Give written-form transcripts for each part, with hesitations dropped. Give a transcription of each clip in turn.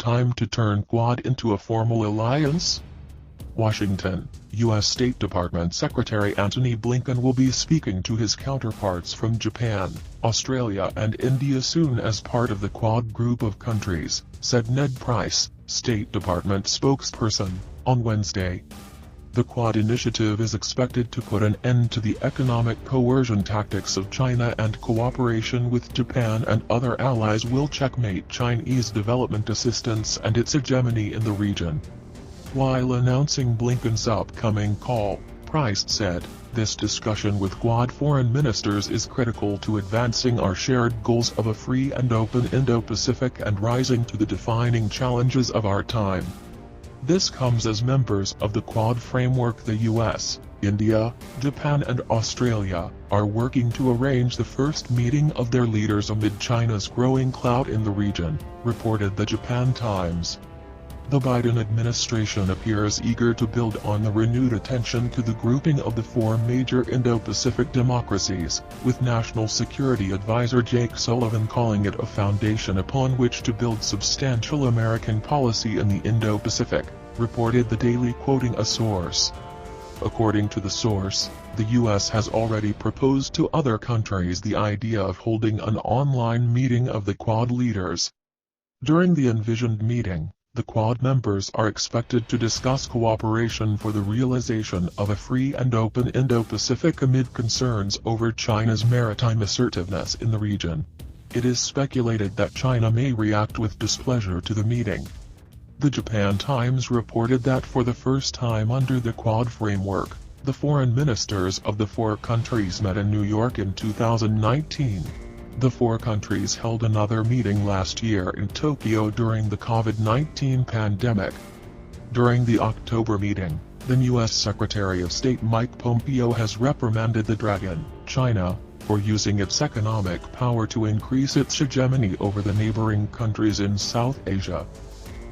time to turn Quad into a formal alliance? Washington, U.S. State Department Secretary Antony Blinken will be speaking to his counterparts from Japan, Australia and India soon as part of the Quad group of countries, said Ned Price, State Department spokesperson, on Wednesday. The Quad initiative is expected to put an end to the economic coercion tactics of China, and cooperation with Japan and other allies will checkmate Chinese development assistance and its hegemony in the region. While announcing Blinken's upcoming call, Price said, "This discussion with Quad foreign ministers is critical to advancing our shared goals of a free and open Indo-Pacific and rising to the defining challenges of our time." This comes as members of the Quad framework, the US, India, Japan and Australia, are working to arrange the first meeting of their leaders amid China's growing clout in the region, reported the Japan Times. The Biden administration appears eager to build on the renewed attention to the grouping of the four major Indo-Pacific democracies, with National Security Advisor Jake Sullivan calling it a foundation upon which to build substantial American policy in the Indo-Pacific, reported the Daily, quoting a source. According to the source, the U.S. has already proposed to other countries the idea of holding an online meeting of the Quad leaders. During the envisioned meeting, the Quad members are expected to discuss cooperation for the realization of a free and open Indo-Pacific amid concerns over China's maritime assertiveness in the region. It is speculated that China may react with displeasure to the meeting. The Japan Times reported that for the first time under the Quad framework, the foreign ministers of the four countries met in New York in 2019. The four countries held another meeting last year in Tokyo during the COVID-19 pandemic. During the October meeting, the U.S. Secretary of State Mike Pompeo has reprimanded the Dragon, China, for using its economic power to increase its hegemony over the neighboring countries in South Asia.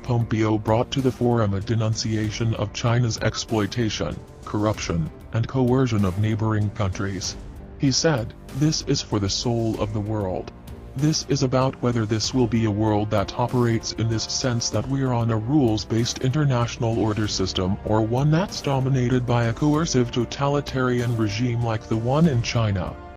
Pompeo brought to the forum a denunciation of China's exploitation, corruption, and coercion of neighboring countries. He said, "This is for the soul of the world. This is about whether this will be a world that operates in this sense, that we're on a rules-based international order system, or one that's dominated by a coercive totalitarian regime like the one in China."